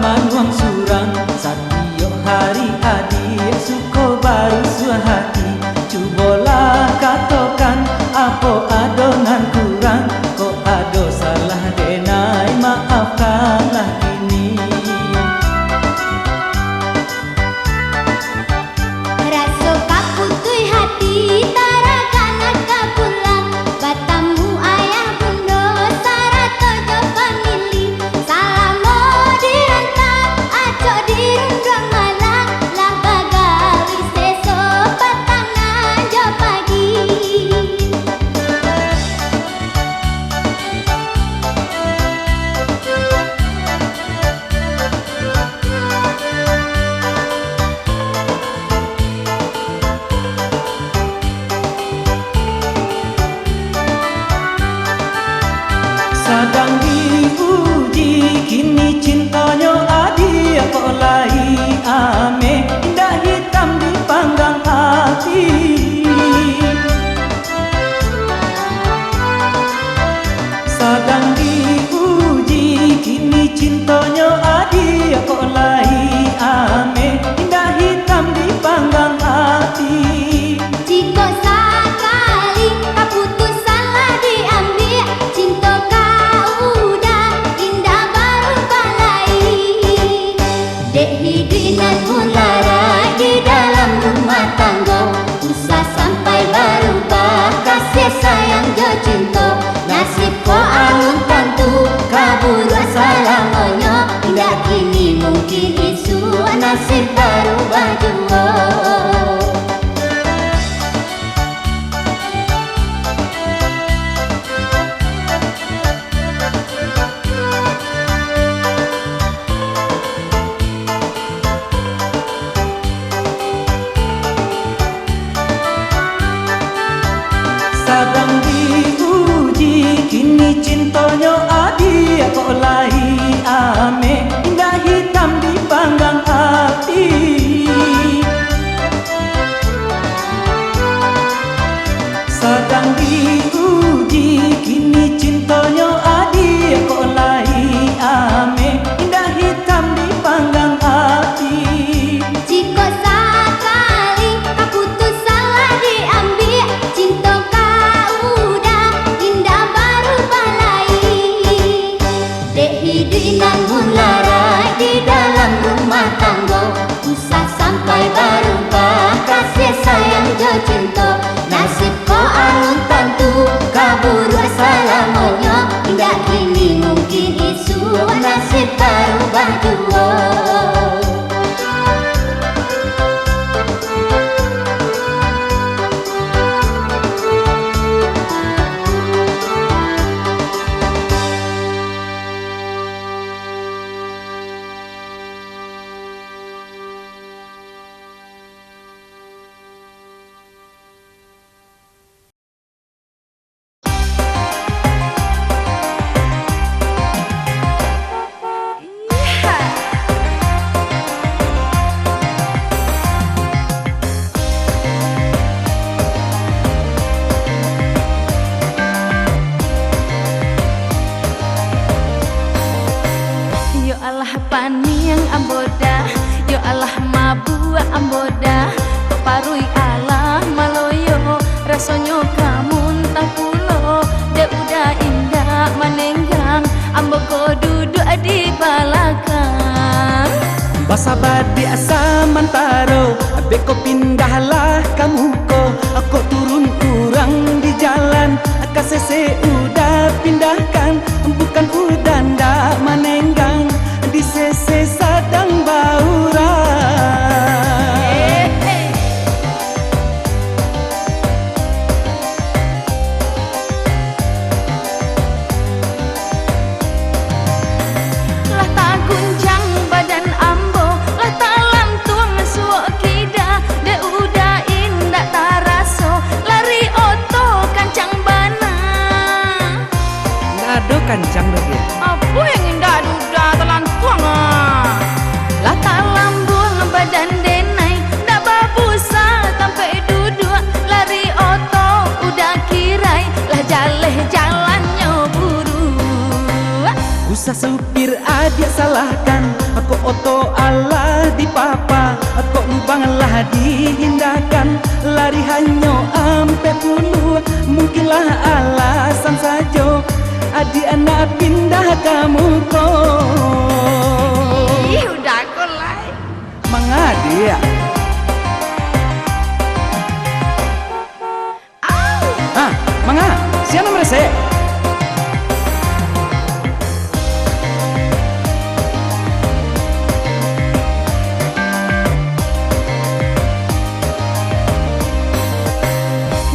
manuang surang Satio hari adik suko baru suahati Cubolah katakan apa adongan kurang Ko ado salah denai maafkanlah kini Raso kaputui hati tarakan ka pulang Batamu ayah bundo sarato jo famili Salamo dirantak aco dirundang malang Lah bagawi seso patangan jo pagi Sadang diuji kini cintanya adi kok lai ame indah hitam dipanggang hati Sadang diuji kini cintanya adi kok lai ame indah hitam dipanggang hati Jika sekali keputusan lah diambil Cinta kau udah indah baru balai Dek hidupan mularai di dalam rumah tangga Usah sampai berubah kasih sayang jo cinta Nasib ko alun tentu kabur selamanya Tidak kini mungkin isu nasib berubah jua Sadang diuji kini cintanya adi kok lai ame indah hitam dipanggang hati Sadang diuji kini cintanya adi kok lai ame indah hitam dipanggang hati Jika sekali keputusan lah diambil Cinta kau udah indah baru balai Dek hidupan mularai di dalam rumah tangga Usah sampai berubah kasih sayang jo cinta Nasib ko alun tentu kabur selamanya Tidak kini mungkin isu nasib berubah jua Yo Allah pani yang amboda Yo Allah mabua amboda Keparui Allah maloyo Rasonyo kamu tak pulo De udah indah menenggang Ambo ko duduk di balakang Basabat biasa mantaro Abe ko pindahlah kamu ko Aku turun kurang di jalan Kasese udah pindahkan Bukan udah ndak menenggang Di sese sadang bauran Lah tak guncang badan ambo Lah tak lantung suok kida De udah indah tak raso Lari oto kancang bana Ngado kancang lagi Apa yang indah duda telantuang Lah tak lambung badan denai Dak babusa sampai duduk Lari oto udah kirai Lah jaleh jalannya buru Usah supir adik salahkan Aku oto Allah di papa, kok lubanglah dihindarkan. Lari hanya ampe puluh, mungkinlah alasan saja. Adik anak pindah kamu kok. Ih, udah aku lah. Mengadi ya? Ah, mangga, siapa nomor saya?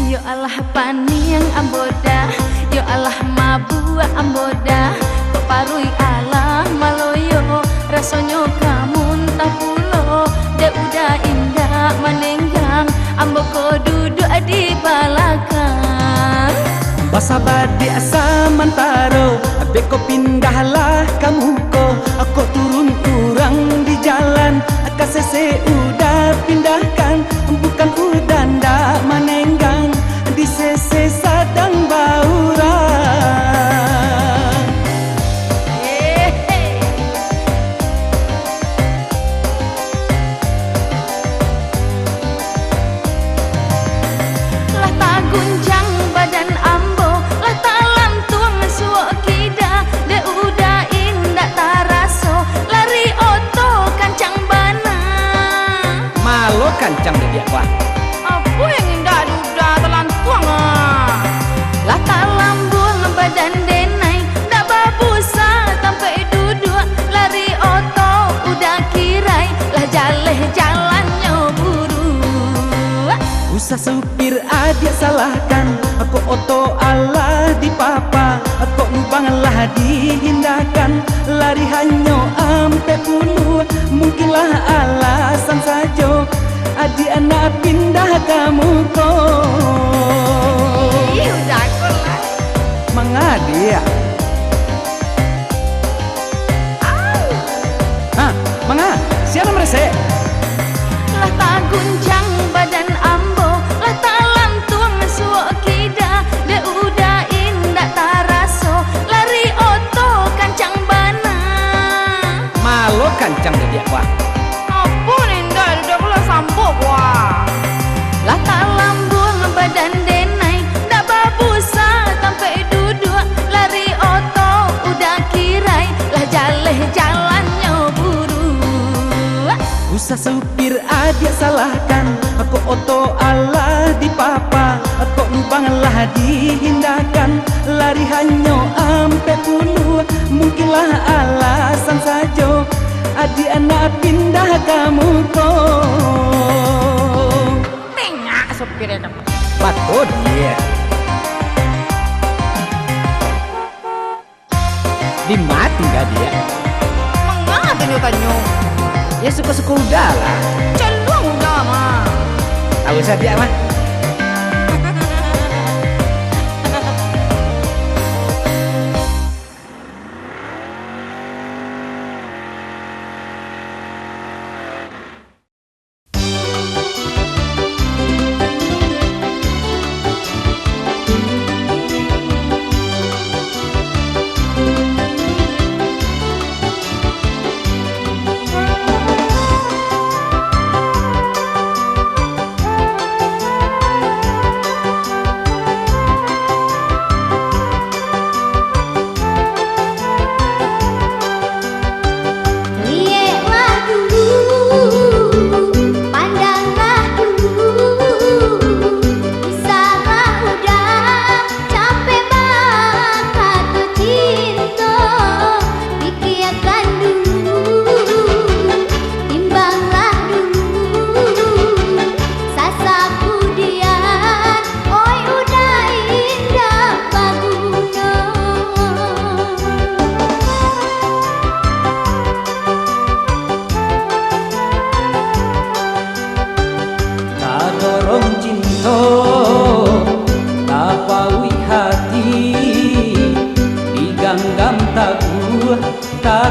Yo Allah pani yang amboda, yo Allah mabua amboda, kok parui Allah maloyo, rasanya kamu tak pulo, dek udah indah menenggang, ambo ko duduk di belakang. Pasabat di asa mantaro, beko pindahlah kamu ko, aku turun kurang di jalan, kasese udah pindahkan, bukan udah ndak menenggang, di sese sadang bauran. Lah tak gunjang badan ambo, lah tak lantung suok kida, de udah indah tak raso, lari oto kancang bana. Malo kancang dia wah. Apa yang indah udah telantuang ah. Lah tak lambung badan denai, dak babusa sampai duduk, lari oto udah kirai, lah jaleh jalannya buru. Usah supir adik salahkan, aku oto Allah di papa, aku lubanglah dihindarkan. Lari hanya ampe puluh, mungkinlah alasan saja. Adik anak pindah kamu kok. Ih, udah aku lah. Mengadi ya? Hah, mangga, siapa nomor saya? Lah tak gunjang badan ambo, lah tak lantung suok kida, de udah indah tak raso, lari oto kancang bana. Malo kancang dia wah. Apa indah udah pula sambok wah. Lah tak lambung badan denai, dak babusa sampai duduk, lari oto udah kirai, lah jaleh jalannya buru. Usah supir adik salahkan, aku oto Allah di papa, aku lubanglah dihindarkan. Lari hanya ampe puluh, mungkinlah alasan saja. Adik anak pindah kamu kok. Tengah sopirnya dapat. Patut dia. Dimati nggak dia? Mengapa tanya-tanya? Ya suka-suka udah lah. Celuang udah mah. Tak usah dia mah.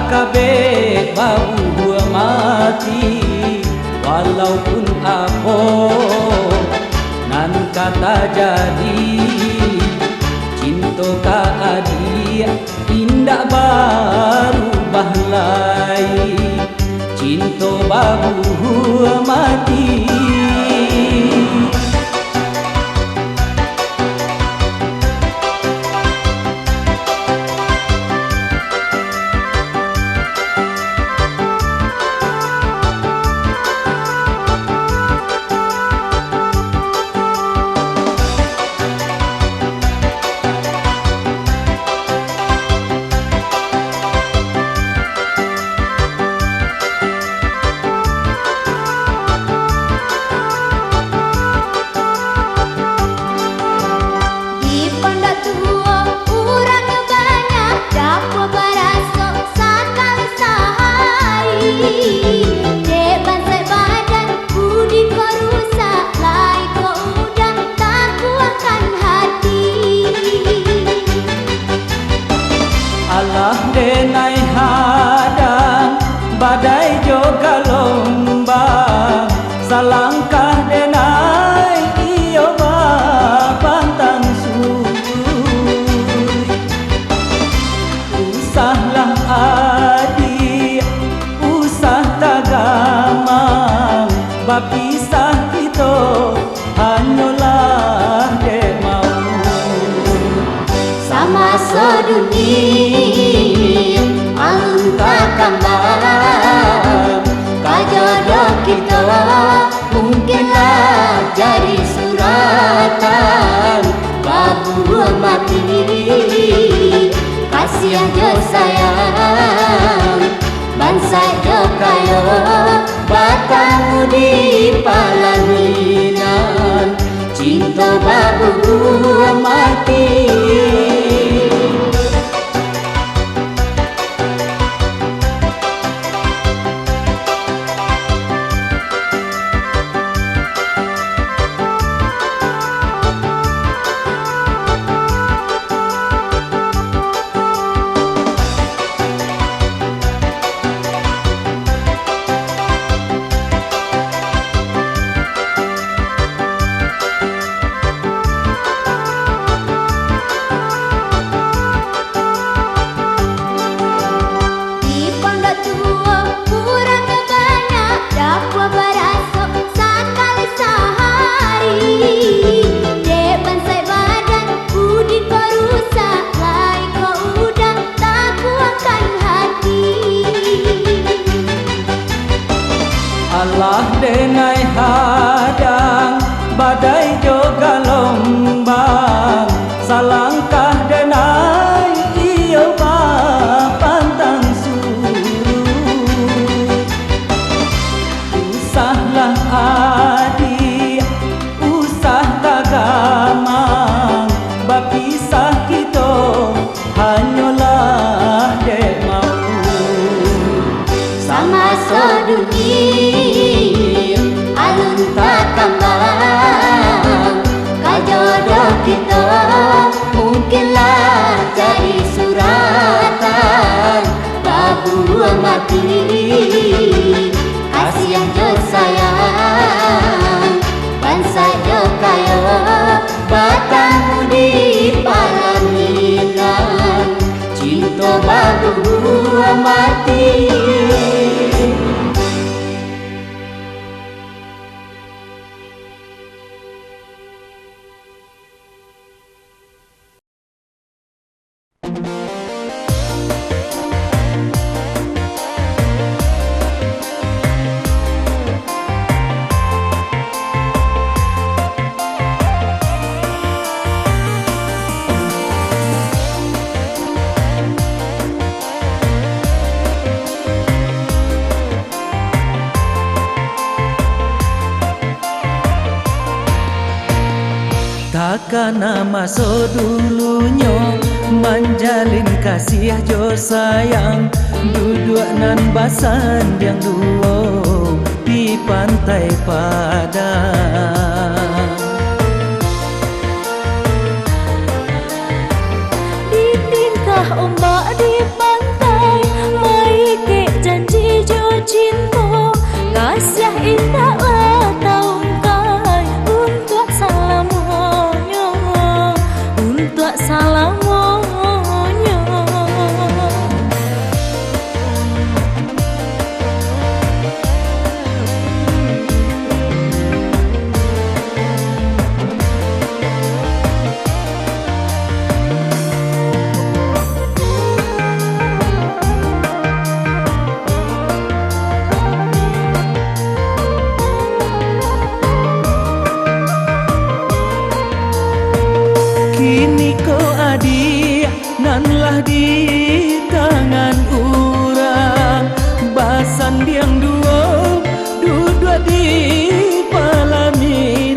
kabeh bau mati walaupun apa nan kata jadi cinta ka adia indah baru bahlai cinta babu mati. Denai hadang badai juga lombang salangkah denai iyo pantang sui usahlah adik usah tagamang bapisah kita hanyalah demau sama sedunia alun tak kambang kajodoh kita mungkinlah jadi suratan babu mati kasih jo sayang bangsa jo kayo batamu di palaminan cinta babu mati. Allah denai hadang badai juga lombang salangkah denai iyo pantang sui usahlah adik usah tagamang bapisah kita hanyalah demau sama sedunia alun tak kambang kajodoh kita mungkinlah jadi suratan babu mati kasih jo sayang bangsa jo kayo batamu di palaminan cinta babu mati. Takkan masa dulunya menjalin kasih jo sayang duduk nan basan yang dulu di pantai Padang. Di tingkah ombak di pantai mai ke janji jo cinta kasih indah taungkai untuk salamonya untuk salamonya Nanlah di tangan urang basan diang dua dua di pelaminan.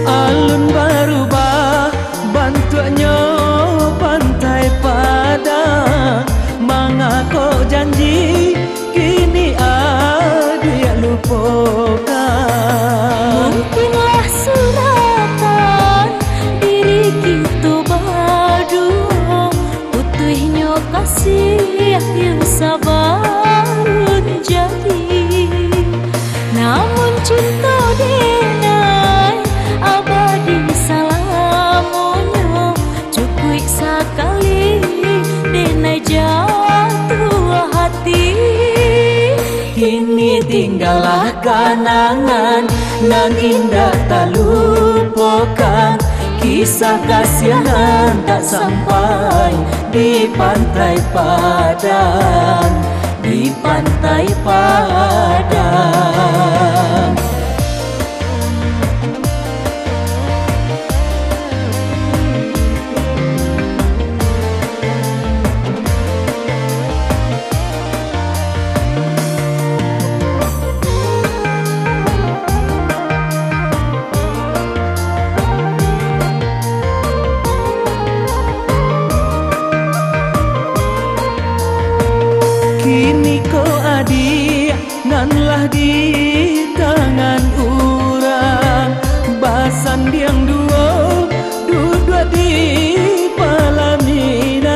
Alun berubah bantuannya pantai Padang, mangako janji kini dia lupakan. Mungkinlah suratan diri kita badu, utuhnya kasih yang sabar jadi. Namun cinta denai abadi salamonya, cukup sekali denai jatuh hati. Kini tinggallah kenangan nan indah tak lupakan, kisah kasihan tak sampai di pantai Padang, di pantai Padang. Kini ko adik nanlah di tangan urang basan diang dua dua di pelaminan.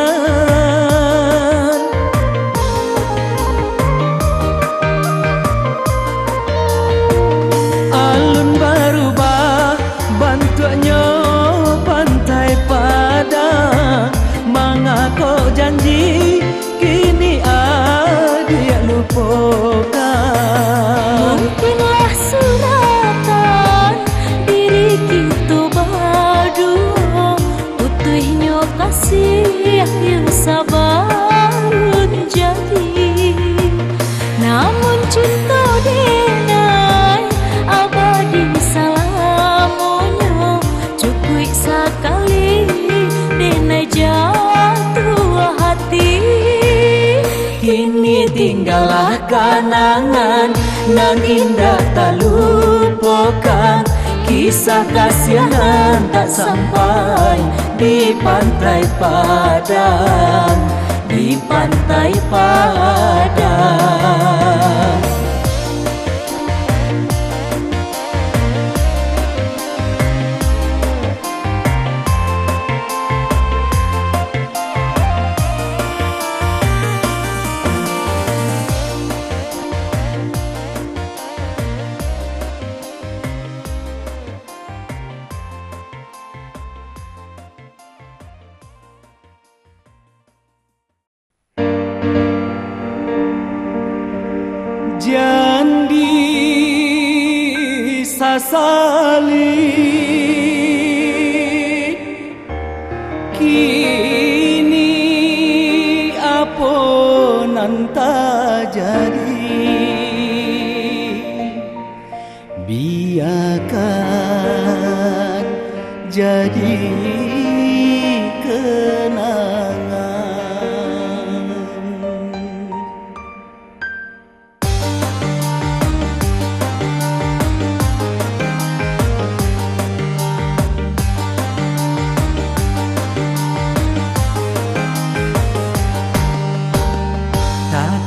Alun berubah bantuannya pantai Padang, mangako janji kini dia lupakan. Mungkinlah suratan diri kita badu, utuhnya kasih yang sabar jadi. Namun cinta denai abadi salamonya, cukup sekali denai jatuh hati. Kini tinggallah kenangan nan indah tak lupakan, kisah kasihan tak sampai di pantai Padang, di pantai Padang. Jandi sasali kini apa nanta jadi, biarkan jadi kenangan.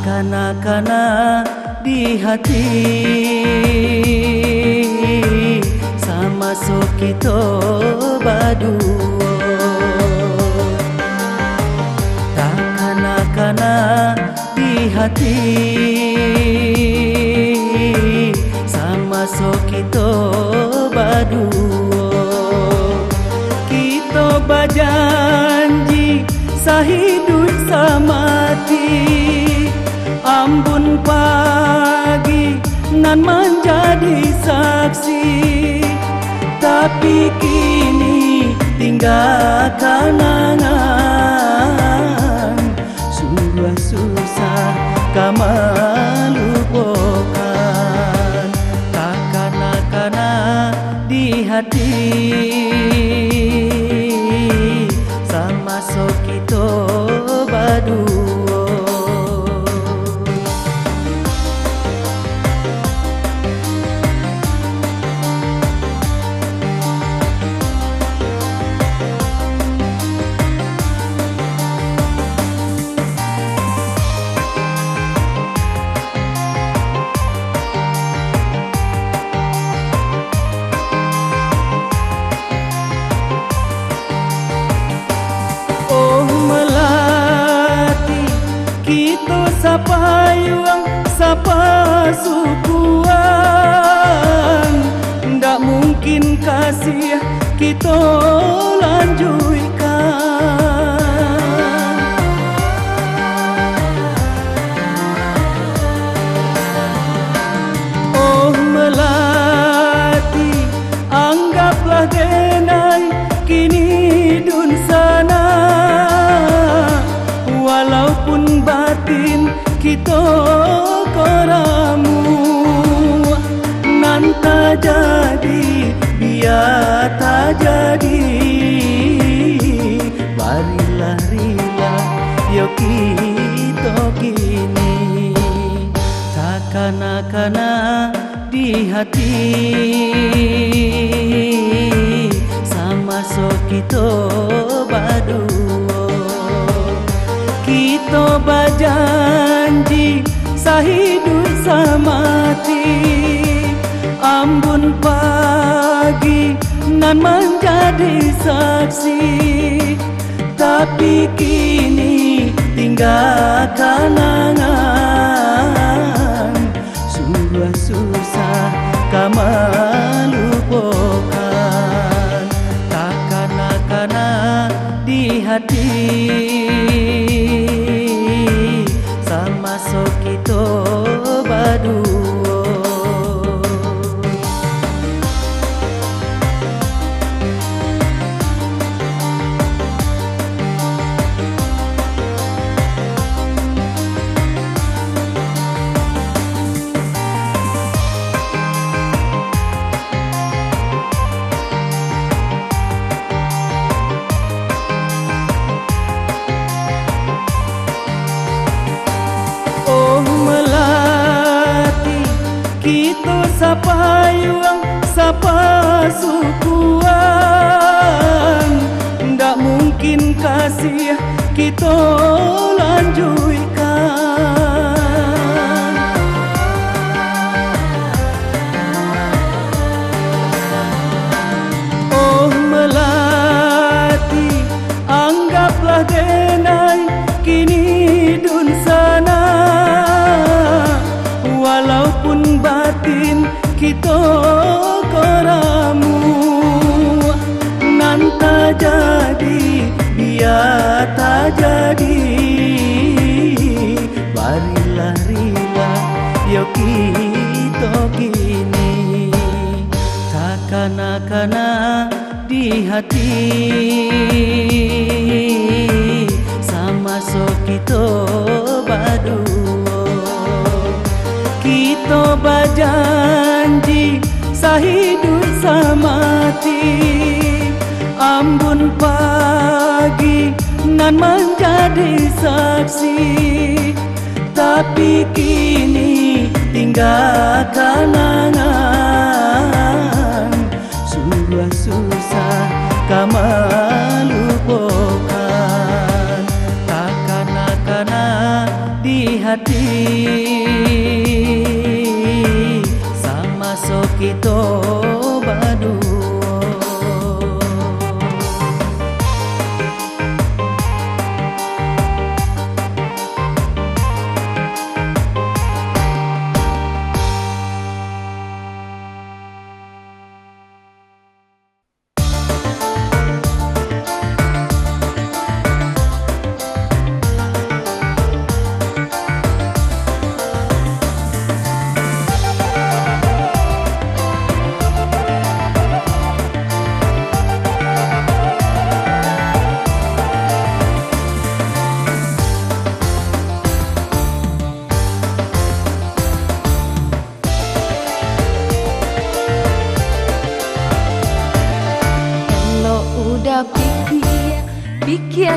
Kana-kana di hati sama so kita berdua, tak kana-kana di hati sama so kita berdua. Kita berjanji sahidup samati, ambun pagi nan menjadi saksi, tapi kini tinggal kenangan. Sungguh susah kau melupakan, takkan hati sama so kita berdua. Kita sapa yuang, sapa sukuan, ndak mungkin kasih kita lanjutkan. Oh melati, anggaplah denai kini dun sana. Walaupun batin kita koramu nan tak jadi, biar tak jadi. Marilah rila yo kita kini, takana-kana di hati sama so kita berdua. Kita berjanji sahidup samati, ambun pagi nan menjadi saksi. Tapi kini tinggal kenangan, sungguh susah kamu lupakan. Takana-kana di hati sama so kita berdua. Kita sapa yuang, sapa sukuan, ndak mungkin kasih kita lanjutkan. Oh melati, anggaplah denai kini dun sana. Walaupun batin kita koramu nan tak jadi, biar tak jadi. Marilah rila yo kita kini, takana-kana di hati sama so kita berdua. Kita berjanji sahidup samati, ambun pagi nan menjadi saksi. Tapi kini tinggal kenangan, sungguh susah kamu lupakan. Takana-kana di hati sama so kita berdua.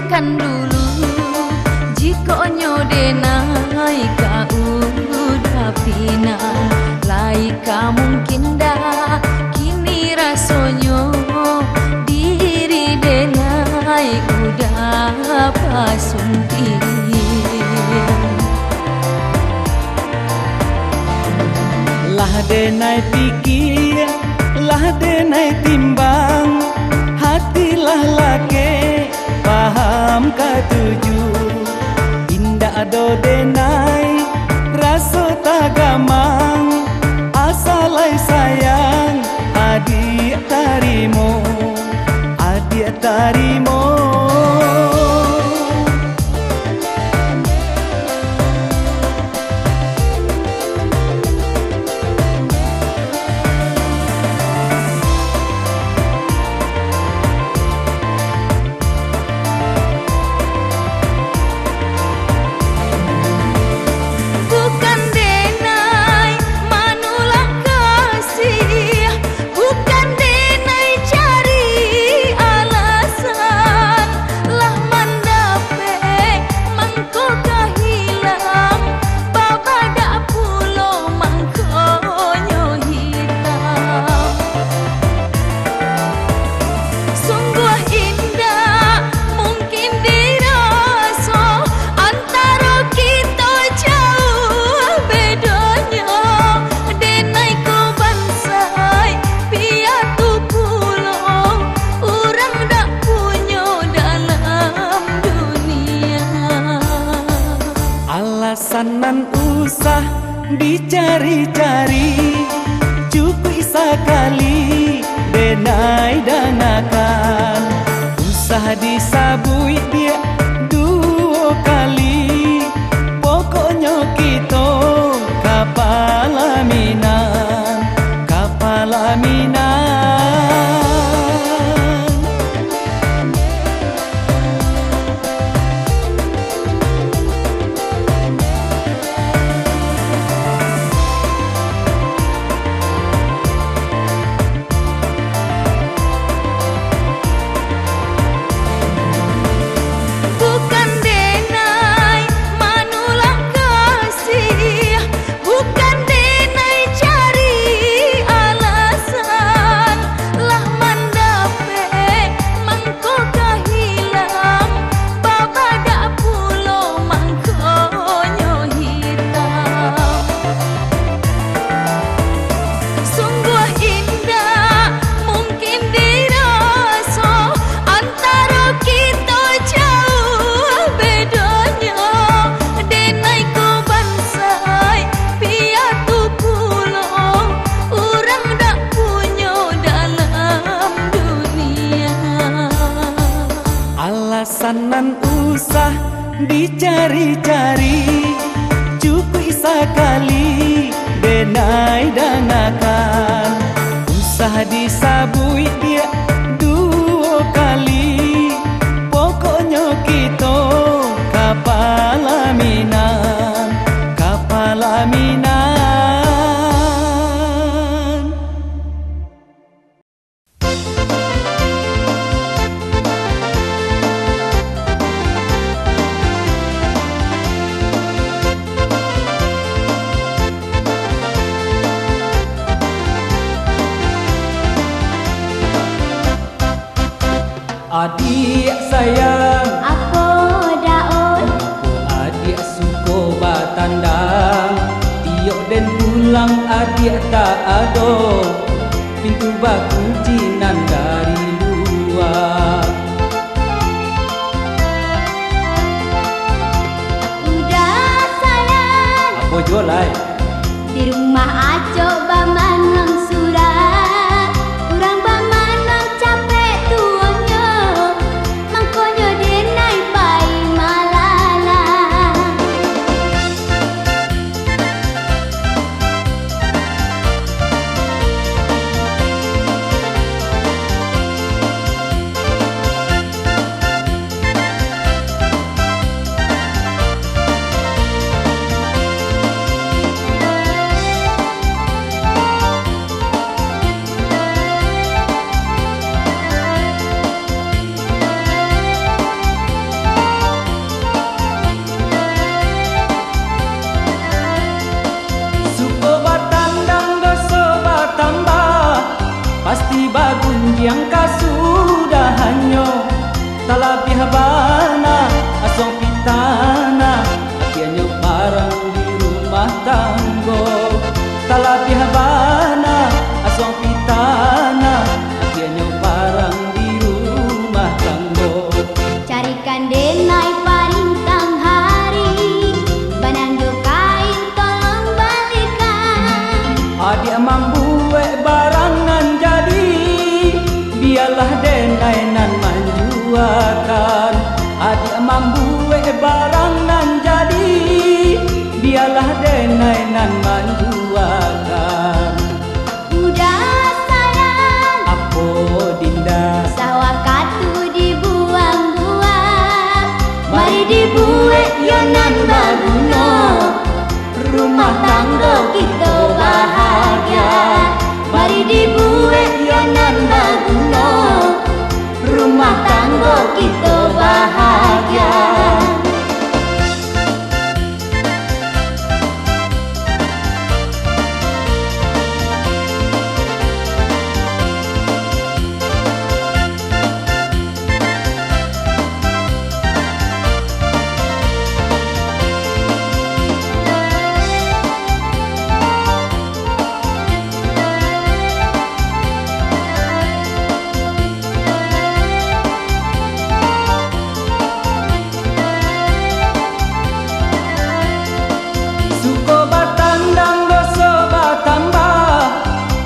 pikirkan dulu, jika nyodenai kau udah pinang, laika mungkin dah kini rasonyo diri denai udah pasunti. Lah denai pikir, lah denai timbang, hatilah lake paham katuju. Indah ado denai rasa tagamang, asalai sayang adik tarimo, adik tarimo. Alasanan usah dicari-cari, cukup sekali denai danakan. Usah disabui dia dua kali, pokoknya kita kapalaminan, kapalaminan. Alasanan usah dicari-cari, cukup sekali denai danakan. Usah disabui dia dua kali, pokoknya kita kapalaminan, kapalaminan. Adik sayang, Apa daun? adik suko batandang, tiok dan pulang adik tak ado, pintu bakuncinan dari luar. Udah sayang, Apa jualai? di rumah aco bamanang surat, urang bamanang capek tuonyo, mangkonyo denai pai malala. jiang ka sudah hanyo talabih bana asong pitana atianyo parang di rumah tanggo talabih bana asong pitana atianyo parang di rumah tanggo Carikan denai parintang hari Banando kain tolong balikan adik mambuwe barangan jadi biarlah denai nan manjuakan adik mambuwe barangan jadi biarlah denai nan manjuakan Udah sayang apo dinda Sawah katu dibuang-buang Mari dibuat yonan baguno Rumah tangga kita bahagia Mari dibuat yonan baguno Rumah tangga kita bahagia Suko batandang doso batambah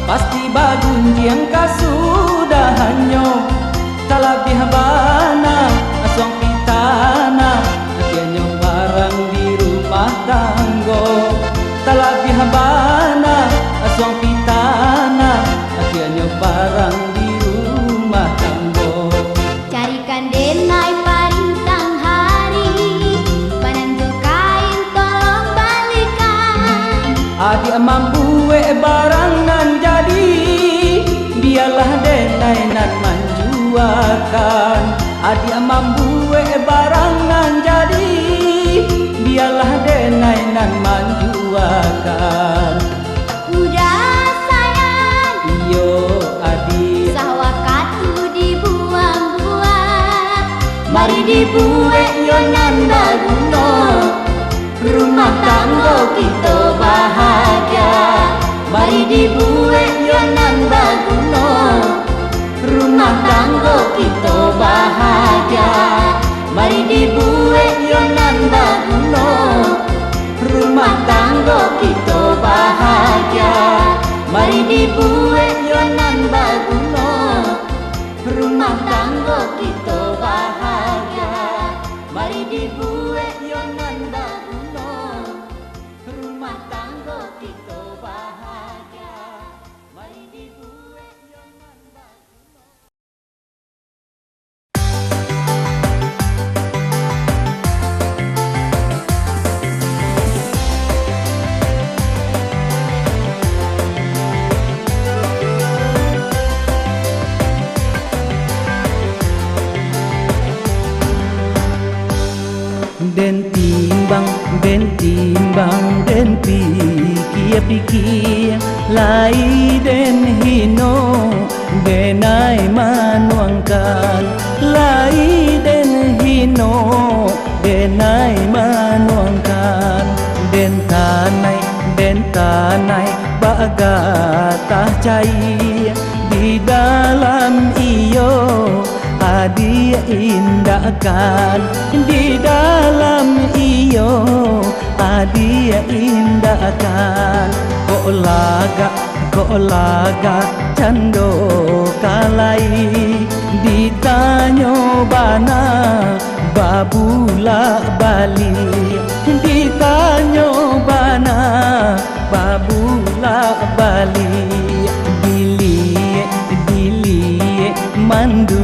pasti bagun jiang ka sudah hanyo talabih bana asong pitana atianyo barang di rumah tanggo talabih bana asong pitana atianyo barang di rumah tanggo Carikan denai parintang hari Banando kain tolong balikan adik mambuwe barangan jadi biarlah denai nan manjuakan adik mambuwe barangan jadi biarlah denai nan manjuakan Udah sayang iyo adik Sawah katu dibuang-buang Mari dibuat yonan baguno Rumah tangga kita bahagia Mari dibuat yonan baguno Rumah tangga kita bahagia Mari dibuat yonan baguno Rumah tangga kita bahagia Mari dibuat yonan baguno Rumah tangga kita bahagia Mari dibuat yonan baguno Rumah tangga kita bahagia Mari dibuat yonan baguno den timbang den pikir lai den hino denai manuangkan lai den hino denai manuangkan den tanai baga tah cai di dalam iyo adia indahkan di dalam iyo adia indahkan kok laga cando kalai ditanyo bana babula bali ditanyo bana babula bali dili mandu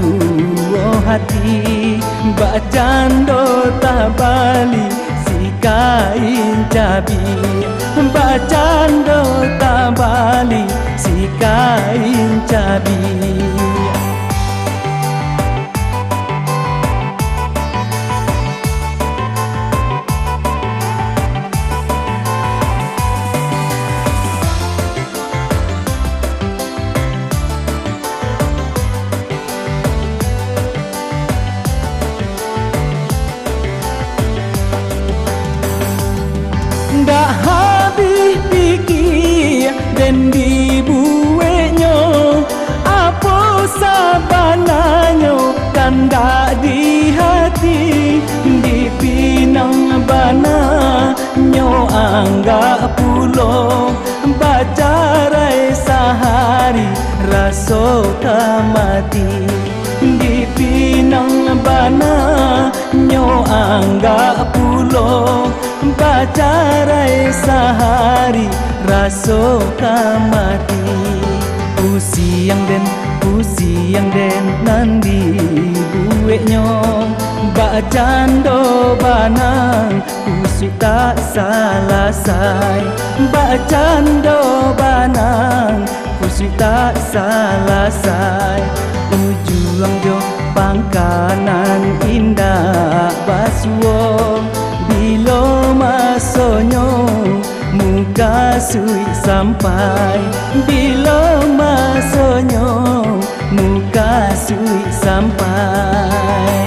hati bacando tabali sikain cabi bacando tabali sikain cabi mati di pinang bana nyo angga pulo bacarai sehari raso kamati pusiang den nandi buwe nyong bacando banang kusui tak salah sai bacando banang kusui tak salah sai ujuang jo pangkanan indah basuo bilo masonyo muka sui sampai bilo masonyo muka sui sampai.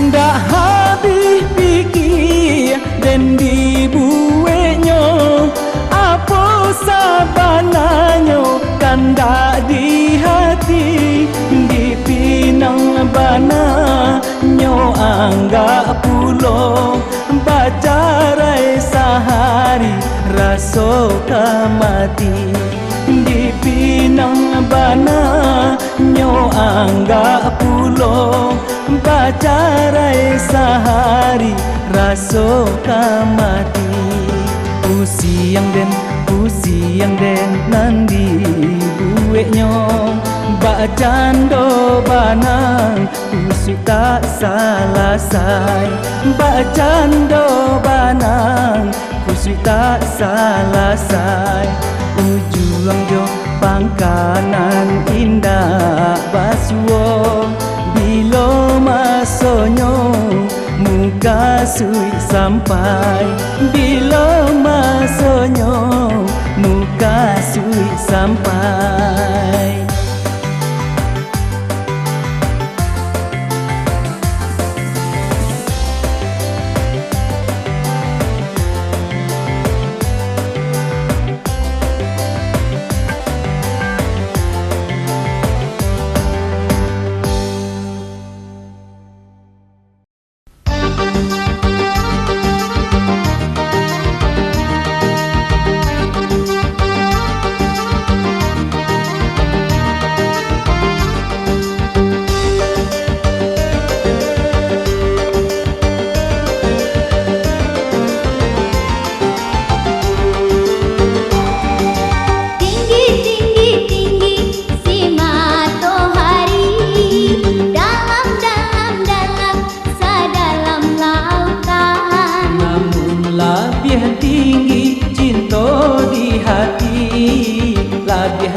Dah habis fikir dan dibuatnya apa sabananya kan dak di hati di pinang bana nyo anggap pulo bacarai sehari raso kamati di pinang bana nyo anggap pulo bacarai sehari raso kamati pusiang den nandi buwe nyong bacando banang kusui tak salah sai bacando banang kusui tak salah sai ujuang jo pangkanan indah basuo bilo masonyo muka sui sampai bilo masonyo muka sui sampai.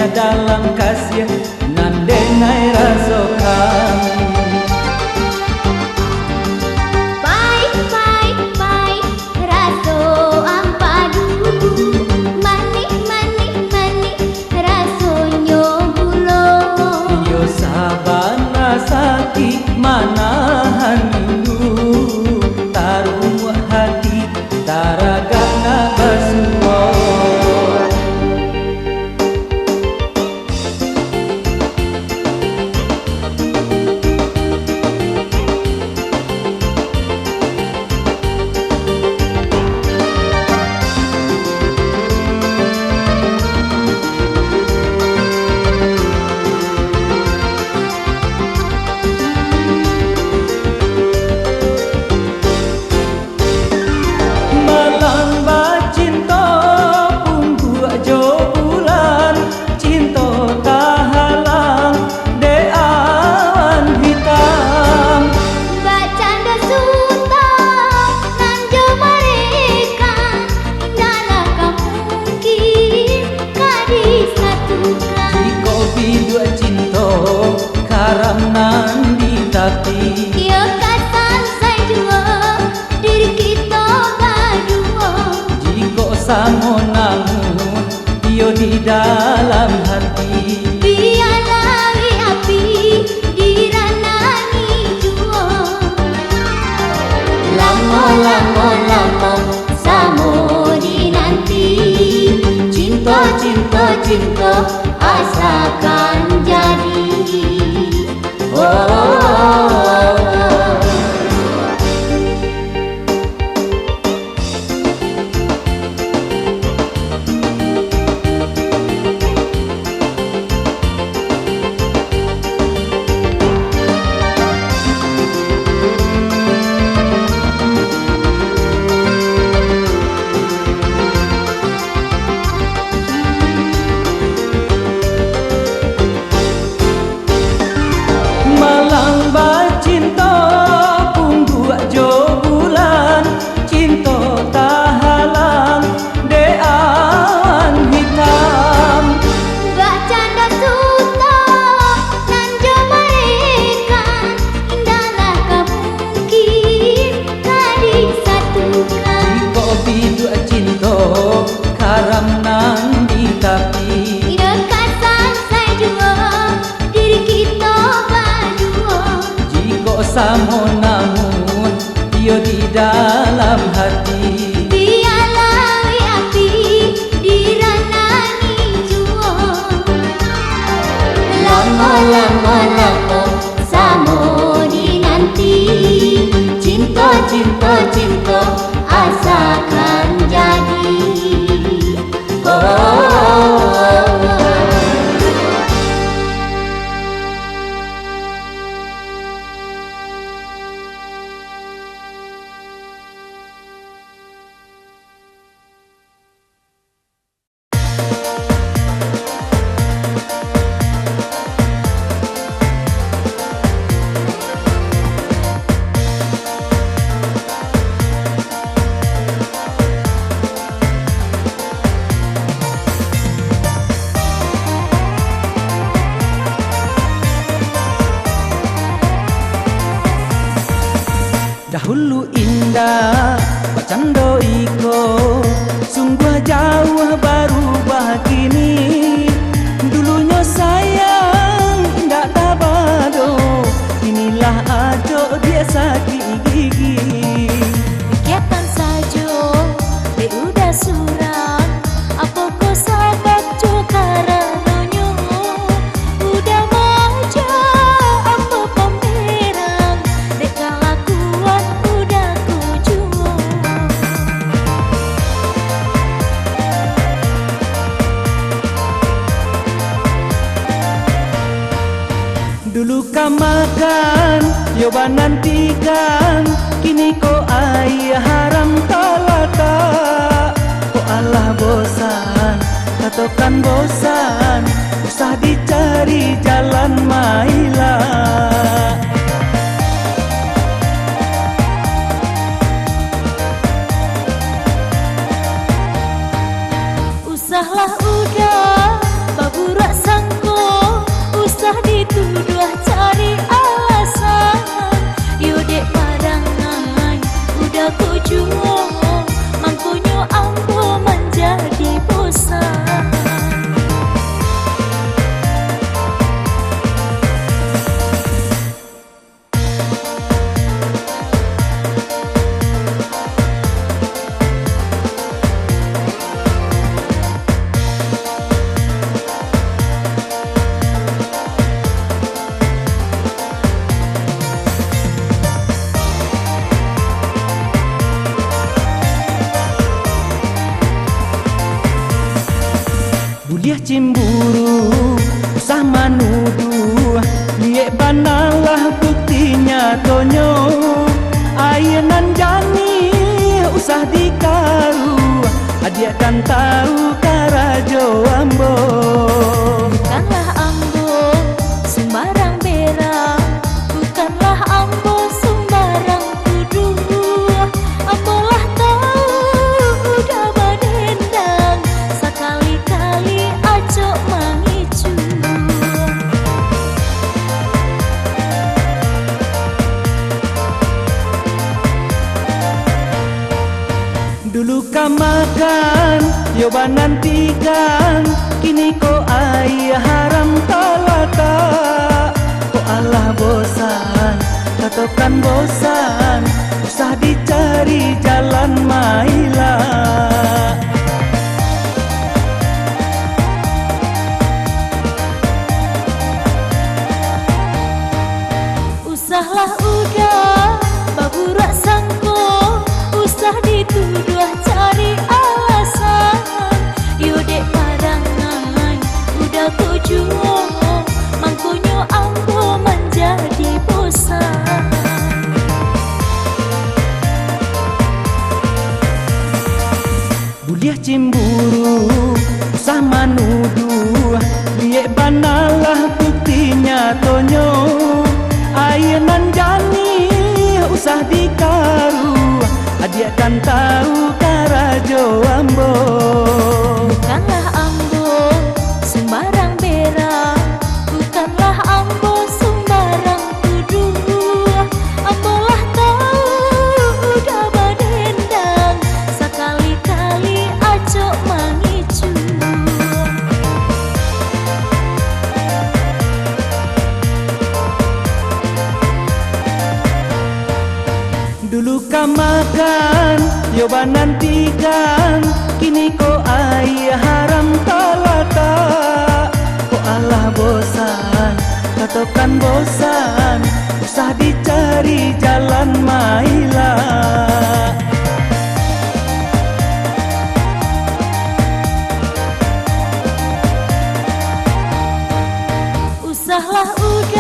Dalam kasih nan denai raso kami Baik raso ampadu manik raso nyobulo yo sabana sakit manahan rindu taruh hati taragana basuo Ia katan saya jua diri kita berdua. Jika samo namun iyo di dalam hati Biarlah api diranani jua. Lamo samo di cinta asalkan jadi. Malang bacinta pun buat jo bulan, cinta tak halang dean hitam. Gak canda suta nan jo mereka, indahlah kau mungkin tak disatukan. Jika biduk cinta karam nang di tapi Dekatan saya jua diri kita berdua. jika samo namun dia di dalam hati. Biarlah api diranani jua. Lama-lama samo dinanti. Cinta asalkan jadi. Dahulu indah pacando iko, sungguh jauh berubah kini. Dulunya sayang indah tabado, inilah aduk dia sakit gigi. Kegiatan saja dia udah suram. Apa kau sahabat juga karenanya udah maja apa pameran. Dek kelakuan udah kujual. Dulu kau makan, yoba nantikan, kini ko ayah haram talata. Ko Allah bosan, katakan bosan, usah dicari jalan maila. Usahlah udah baburak sangko, usah dituduh cari alasan. Yudek padangan udah kujual, mangkunyo ambo menjadi bosan. Buliah cemburu, usah manuduh, niat banalah buktinya tonyo. Ayanan jani, usah dikaru, adia kan tahu karajo ambo. Bukanlah ambo sembarang berang, bukanlah ambo sembarang tuduh. Ambolah tahu udah berdendang, sekali-kali acok mengicu. Dulu kau makan, yoba nantikan, kini ko ayah haram talata. Ko Allah bosan, katakan bosan, usah dicari jalan maila. cimburu, usah manuduh, liek banalah buktinya tonyo. Ayenan jani usah dikaru, adia kan tahu karajo ambo. Bukanlah ambo sembarang bera, bukanlah ambo sembarang tuduh. Ambo lah tahu udah badendang, sekali-kali acok mangicu. Dulu kau makan, yoba nantikan, kini ko ai haram talata. Ko Allah bosan, katakan bosan, usah dicari jalan maila. Usahlah udah